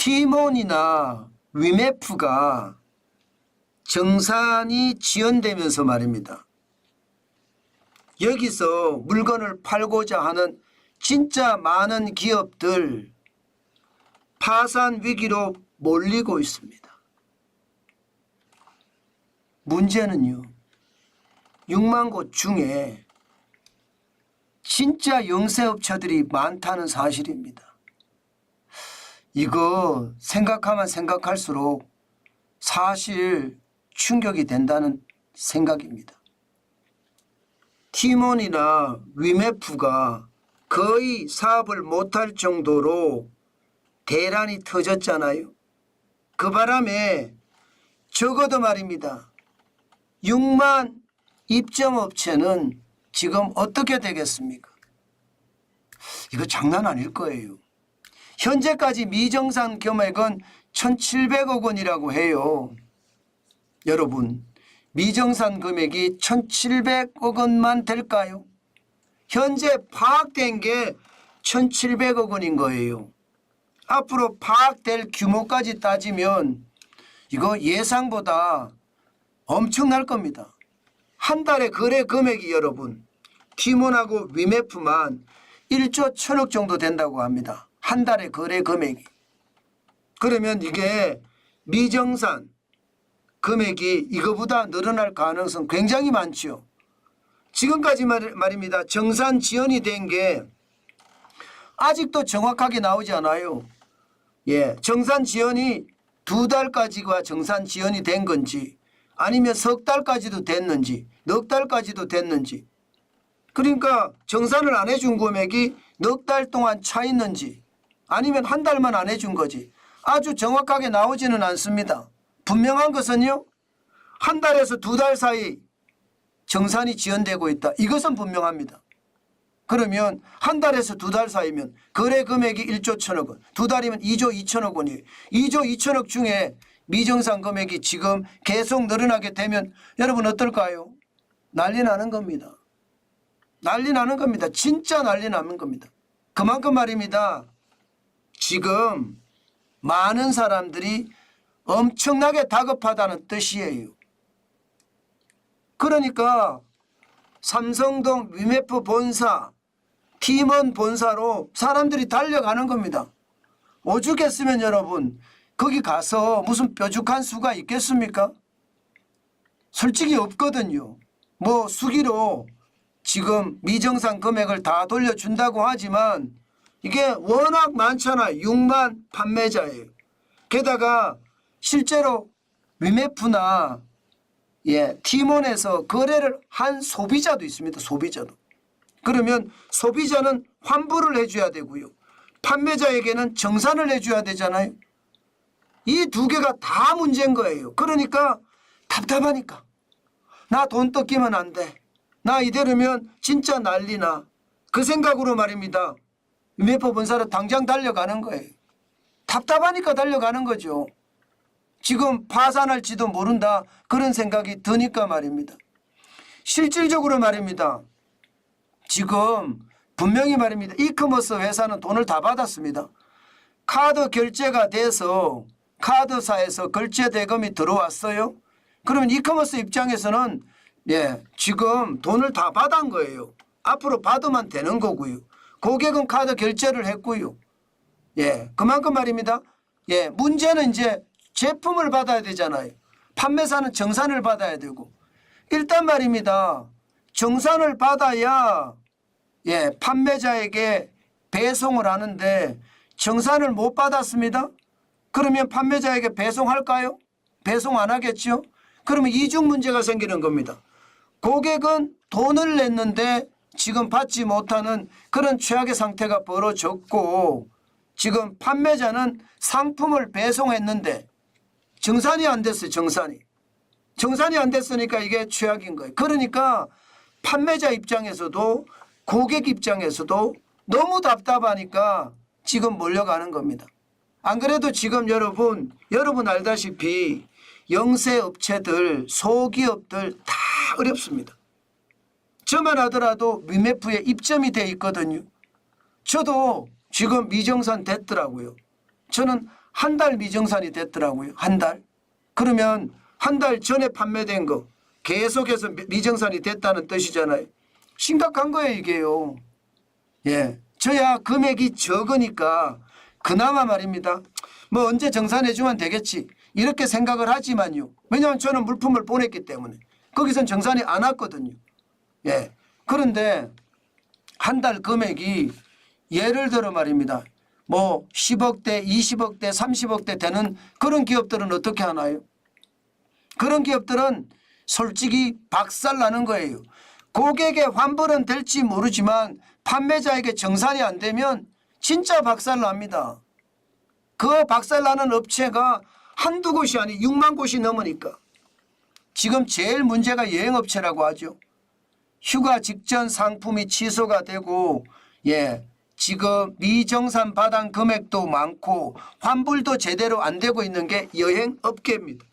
티몬이나 위메프가 정산이 지연되면서 말입니다. 여기서 물건을 팔고자 하는 진짜 많은 기업들 파산 위기로 몰리고 있습니다. 문제는요, 6만 곳 중에 진짜 영세업체들이 많다는 사실입니다. 이거 생각하면 생각할수록 사실 충격이 된다는 생각입니다. 티몬이나 위메프가 거의 사업을 못할 정도로 대란이 터졌잖아요. 그 바람에 적어도 말입니다. 6만 입점업체는 지금 어떻게 되겠습니까? 이거 장난 아닐 거예요. 현재까지 미정산 금액은 1,700억 원이라고 해요. 여러분, 미정산 금액이 1,700억 원만 될까요? 현재 파악된 게 1,700억 원인 거예요. 앞으로 파악될 규모까지 따지면 이거 예상보다 엄청날 겁니다. 한 달에 거래 금액이 여러분, 티몬하고 위메프만 1조 1,000억 정도 된다고 합니다. 한 달에 거래 금액이. 그러면 이게 미정산 금액이 이거보다 늘어날 가능성 굉장히 많죠. 지금까지 말입니다. 정산 지연이 된 게 아직도 정확하게 나오지 않아요. 정산 지연이 2달까지가 정산 지연이 된 건지 아니면 석 달까지도 됐는지 넉 달까지도 됐는지, 그러니까 정산을 안 해준 금액이 넉 달 동안 차 있는지 아니면 한 달만 안 해준 거지 아주 정확하게 나오지는 않습니다. 분명한 것은요, 한 달에서 2달 사이 정산이 지연되고 있다. 이것은 분명합니다. 그러면 한 달에서 2달 사이면 거래 금액이 1조 1,000억 원, 2달이면 2조 2천억 원이에요. 2조 2천억 중에 미정산 금액이 지금 계속 늘어나게 되면 여러분 어떨까요? 난리 나는 겁니다. 난리 나는 겁니다. 진짜 난리 나는 겁니다. 그만큼 말입니다. 지금 많은 사람들이 엄청나게 다급하다는 뜻이에요. 그러니까 삼성동 위메프 본사, 티몬 본사로 사람들이 달려가는 겁니다. 오죽했으면 여러분 거기 가서 무슨 뾰족한 수가 있겠습니까? 솔직히 없거든요. 뭐 수기로 지금 미정산 금액을 다 돌려준다고 하지만 이게 워낙 많잖아요. 6만 판매자예요. 게다가 실제로 위메프나 티몬에서 거래를 한 소비자도 있습니다. 소비자도. 그러면 소비자는 환불을 해줘야 되고요. 판매자에게는 정산을 해줘야 되잖아요. 이 두 개가 다 문제인 거예요. 그러니까 답답하니까. 나 돈 뜯기면 안 돼. 나 이대로면 진짜 난리나. 그 생각으로 말입니다. 위메프 본사로 당장 달려가는 거예요. 답답하니까 달려가는 거죠. 지금 파산할지도 모른다 그런 생각이 드니까 말입니다. 실질적으로 말입니다. 지금 분명히 말입니다. 이커머스 회사는 돈을 다 받았습니다. 카드 결제가 돼서 카드사에서 결제 대금이 들어왔어요. 그러면 이커머스 입장에서는 지금 돈을 다 받은 거예요. 앞으로 받으면 되는 거고요. 고객은 카드 결제를 했고요. 그만큼 말입니다. 문제는 이제 제품을 받아야 되잖아요. 판매사는 정산을 받아야 되고, 일단 말입니다. 정산을 받아야 판매자에게 배송을 하는데 정산을 못 받았습니다. 그러면 판매자에게 배송할까요? 배송 안 하겠죠. 그러면 이중 문제가 생기는 겁니다. 고객은 돈을 냈는데 지금 받지 못하는 그런 최악의 상태가 벌어졌고, 지금 판매자는 상품을 배송했는데 정산이 안 됐어요. 정산이 안 됐으니까 이게 최악인 거예요. 그러니까 판매자 입장에서도 고객 입장에서도 너무 답답하니까 지금 몰려가는 겁니다. 안 그래도 지금 여러분 알다시피 영세업체들, 소기업들 다 어렵습니다. 저만 하더라도 위메프에 입점이 돼 있거든요. 저도 지금 미정산 됐더라고요. 저는 한 달 미정산이 됐더라고요. 한 달. 그러면 한 달 전에 판매된 거 계속해서 미정산이 됐다는 뜻이잖아요. 심각한 거예요, 이게요. 예. 저야 금액이 적으니까 그나마 말입니다. 뭐 언제 정산해주면 되겠지. 이렇게 생각을 하지만요. 왜냐하면 저는 물품을 보냈기 때문에. 거기선 정산이 안 왔거든요. 예. 그런데 한 달 금액이 예를 들어 말입니다. 뭐 10억대, 20억대, 30억대 되는 그런 기업들은 어떻게 하나요? 그런 기업들은 솔직히 박살나는 거예요. 고객의 환불은 될지 모르지만 판매자에게 정산이 안 되면 진짜 박살납니다. 그 박살나는 업체가 한두 곳이 아니 6만 곳이 넘으니까. 지금 제일 문제가 여행업체라고 하죠. 휴가 직전 상품이 취소가 되고 지금 미정산 받은 금액도 많고 환불도 제대로 안 되고 있는 게 여행업계입니다.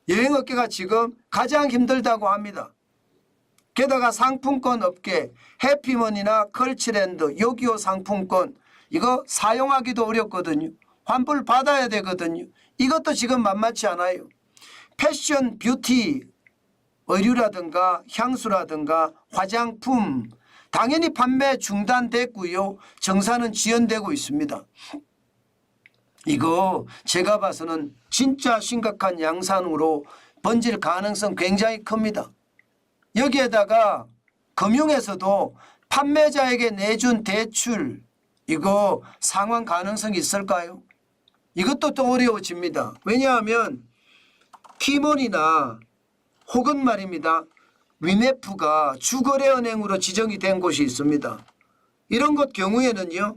여행업계가 지금 가장 힘들다고 합니다. 게다가 상품권 업계 해피머니나 컬치랜드, 요기요 상품권 이거 사용하기도 어렵거든요. 환불 받아야 되거든요. 이것도 지금 만만치 않아요. 패션, 뷰티, 의류라든가 향수라든가 화장품 당연히 판매 중단됐고요. 정산은 지연되고 있습니다. 이거 제가 봐서는 진짜 심각한 양상으로 번질 가능성 굉장히 큽니다. 여기에다가 금융에서도 판매자에게 내준 대출 이거 상환 가능성이 있을까요? 이것도 또 어려워집니다. 왜냐하면 티몬이나 혹은 말입니다. 위메프가 주거래은행으로 지정이 된 곳이 있습니다. 이런 곳 경우에는요.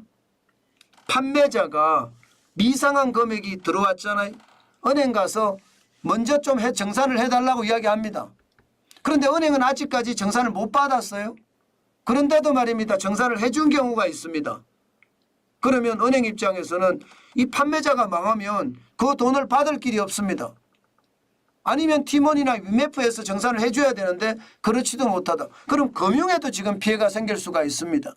판매자가 미상한 금액이 들어왔잖아요. 은행 가서 먼저 좀 정산을 해달라고 이야기합니다. 그런데 은행은 아직까지 정산을 못 받았어요. 그런데도 말입니다. 정산을 해준 경우가 있습니다. 그러면 은행 입장에서는 이 판매자가 망하면 그 돈을 받을 길이 없습니다. 아니면 티몬이나 위메프에서 정산을 해줘야 되는데 그렇지도 못하다. 그럼 금융에도 지금 피해가 생길 수가 있습니다.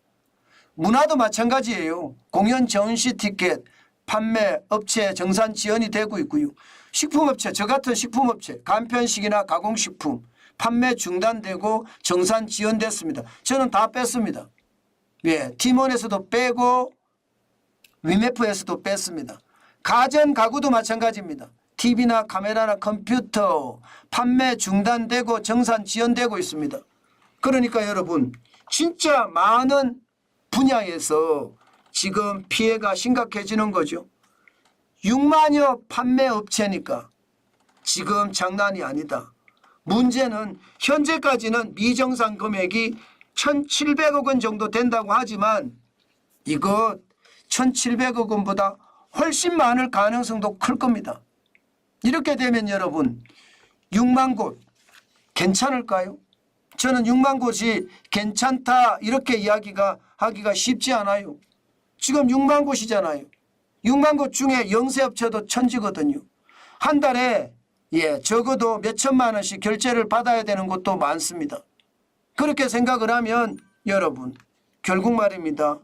문화도 마찬가지예요. 공연 전시 티켓 판매 업체 정산 지연이 되고 있고요. 식품업체 저 같은 식품업체 간편식이나 가공식품 판매 중단되고 정산 지연됐습니다. 저는 다 뺐습니다. 티몬에서도 빼고 위메프에서도 뺐습니다. 가전 가구도 마찬가지입니다. TV나 카메라나 컴퓨터 판매 중단되고 정산 지연되고 있습니다. 그러니까 여러분 진짜 많은 분야에서 지금 피해가 심각해지는 거죠. 6만여 판매업체니까 지금 장난이 아니다. 문제는 현재까지는 미정산 금액이 1,700억 원 정도 된다고 하지만 이거 1,700억 원보다 훨씬 많을 가능성도 클 겁니다. 이렇게 되면 여러분 6만 곳 괜찮을까요? 저는 6만 곳이 괜찮다 이렇게 하기가 쉽지 않아요. 지금 6만 곳이잖아요. 6만 곳 중에 영세업체도 천지거든요. 한 달에 적어도 몇 천만 원씩 결제를 받아야 되는 곳도 많습니다. 그렇게 생각을 하면 여러분 결국 말입니다.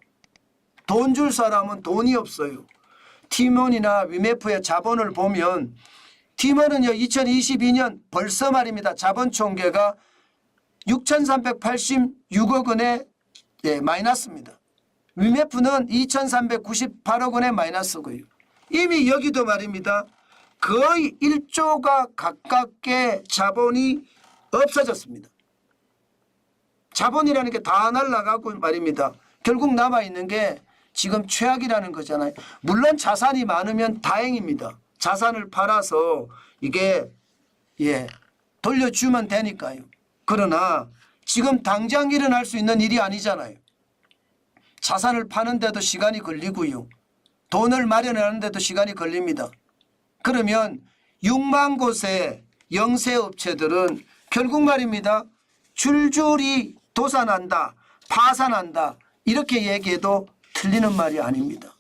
돈 줄 사람은 돈이 없어요. 티몬이나 위메프의 자본을 보면 티몬은요 2022년 벌써 말입니다. 자본 총계가 6,386억 원의 마이너스입니다. 위메프는 2,398억 원의 마이너스고요. 이미 여기도 말입니다. 거의 1조가 가깝게 자본이 없어졌습니다. 자본이라는 게 다 날아가고 말입니다. 결국 남아있는 게 지금 최악이라는 거잖아요. 물론 자산이 많으면 다행입니다. 자산을 팔아서 이게 돌려주면 되니까요. 그러나 지금 당장 일어날 수 있는 일이 아니잖아요. 자산을 파는데도 시간이 걸리고요. 돈을 마련하는데도 시간이 걸립니다. 그러면 6만 곳의 영세업체들은 결국 말입니다. 줄줄이 도산한다, 파산한다 이렇게 얘기해도 틀리는 말이 아닙니다.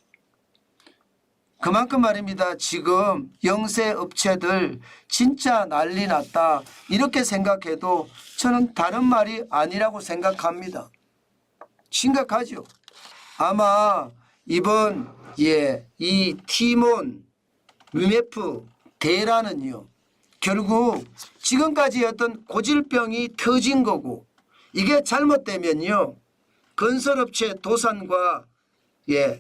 그만큼 말입니다. 지금 영세업체들 진짜 난리 났다 이렇게 생각해도 저는 다른 말이 아니라고 생각합니다. 심각하죠. 아마 이번 이 티몬 위메프 대란은요, 결국 지금까지 어떤 고질병이 터진 거고, 이게 잘못되면요 건설업체 도산과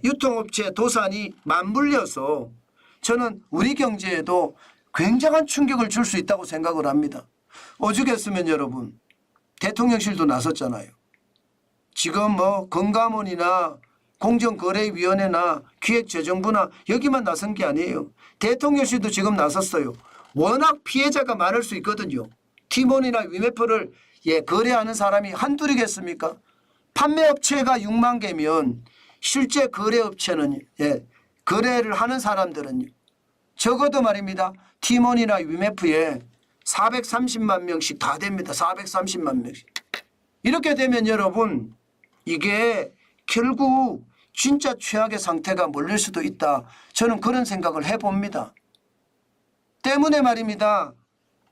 유통업체 도산이 맞물려서 저는 우리 경제에도 굉장한 충격을 줄 수 있다고 생각을 합니다. 오죽했으면 여러분 대통령실도 나섰잖아요. 지금 뭐 금감원이나 공정거래위원회나 기획재정부나 여기만 나선 게 아니에요. 대통령실도 지금 나섰어요. 워낙 피해자가 많을 수 있거든요. 티몬이나 위메프를 거래하는 사람이 한둘이겠습니까? 판매업체가 6만 개면 실제 거래업체는 거래를 하는 사람들은요, 적어도 말입니다. 티몬이나 위메프에 430만 명씩 다 됩니다. 430만 명씩. 이렇게 되면 여러분 이게 결국 진짜 최악의 상태가 몰릴 수도 있다. 저는 그런 생각을 해봅니다. 때문에 말입니다.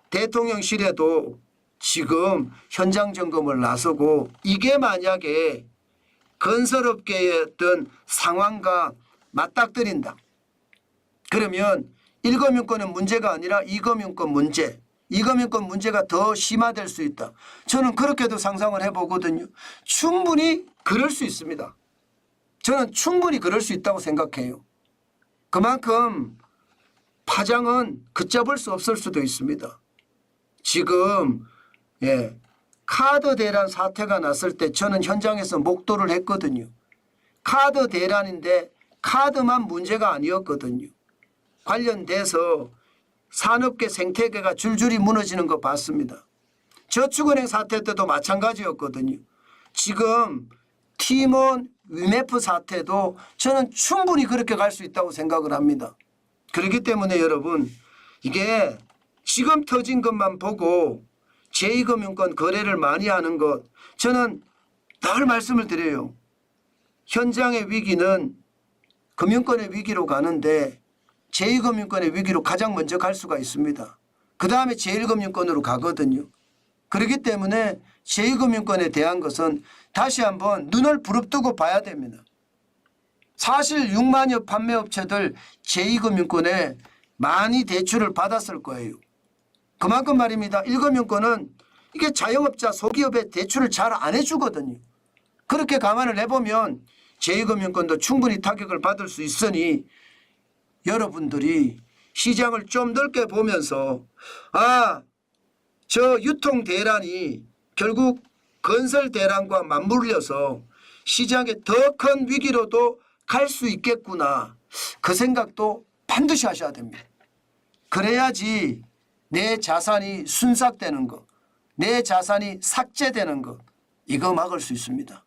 대통령실에도 지금 현장 점검을 나서고, 이게 만약에 건설업계의 어떤 상황과 맞닥뜨린다. 그러면 1금융권의 문제가 아니라 2금융권 문제, 2금융권 문제가 더 심화될 수 있다. 저는 그렇게도 상상을 해보거든요. 충분히 그럴 수 있습니다. 저는 충분히 그럴 수 있다고 생각해요. 그만큼 파장은 걷잡을 수 없을 수도 있습니다. 지금 카드 대란 사태가 났을 때 저는 현장에서 목도를 했거든요. 카드 대란인데 카드만 문제가 아니었거든요. 관련돼서 산업계 생태계가 줄줄이 무너지는 거 봤습니다. 저축은행 사태 때도 마찬가지였거든요. 지금 티몬 위메프 사태도 저는 충분히 그렇게 갈 수 있다고 생각을 합니다. 그렇기 때문에 여러분 이게 지금 터진 것만 보고 제2금융권 거래를 많이 하는 것, 저는 늘 말씀을 드려요. 현장의 위기는 금융권의 위기로 가는데 제2금융권의 위기로 가장 먼저 갈 수가 있습니다. 그 다음에 제1금융권으로 가거든요. 그렇기 때문에 제2금융권에 대한 것은 다시 한번 눈을 부릅뜨고 봐야 됩니다. 사실 6만여 판매업체들 제2금융권에 많이 대출을 받았을 거예요. 그만큼 말입니다. 1금융권은 이게 자영업자 소기업에 대출을 잘 안 해주거든요. 그렇게 감안을 해보면 제2금융권도 충분히 타격을 받을 수 있으니 여러분들이 시장을 좀 넓게 보면서 저 유통 대란이 결국 건설 대란과 맞물려서 시장에 더 큰 위기로도 갈 수 있겠구나. 그 생각도 반드시 하셔야 됩니다. 그래야지 내 자산이 순삭되는 것, 내 자산이 삭제되는 것, 이거 막을 수 있습니다.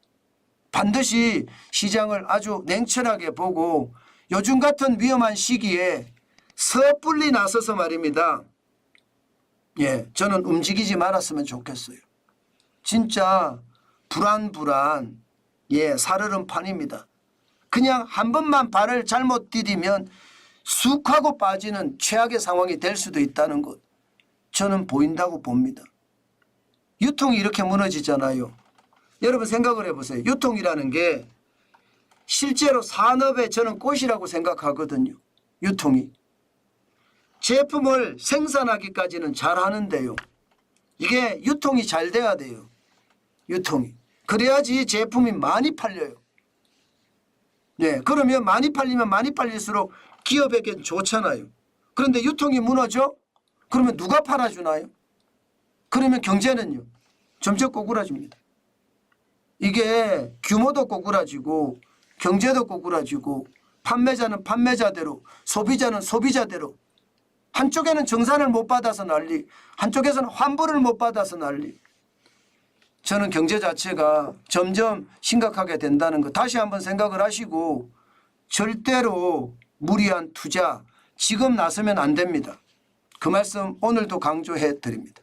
반드시 시장을 아주 냉철하게 보고 요즘 같은 위험한 시기에 섣불리 나서서 말입니다. 저는 움직이지 말았으면 좋겠어요. 진짜 불안 살얼음 판입니다. 그냥 한 번만 발을 잘못 디디면 쑥 하고 빠지는 최악의 상황이 될 수도 있다는 것, 저는 보인다고 봅니다. 유통이 이렇게 무너지잖아요. 여러분 생각을 해보세요. 유통이라는 게 실제로 산업의 저는 꽃이라고 생각하거든요. 유통이. 제품을 생산하기까지는 잘 하는데요. 이게 유통이 잘 돼야 돼요. 유통이. 그래야지 제품이 많이 팔려요. 그러면 많이 팔리면 많이 팔릴수록 기업에겐 좋잖아요. 그런데 유통이 무너져? 그러면 누가 팔아주나요? 그러면 경제는요? 점점 꼬꾸라집니다. 이게 규모도 꼬꾸라지고 경제도 꼬꾸라지고 판매자는 판매자대로 소비자는 소비자대로, 한쪽에는 정산을 못 받아서 난리, 한쪽에서는 환불을 못 받아서 난리. 저는 경제 자체가 점점 심각하게 된다는 거 다시 한번 생각을 하시고 절대로 무리한 투자 지금 나서면 안 됩니다. 그 말씀 오늘도 강조해 드립니다.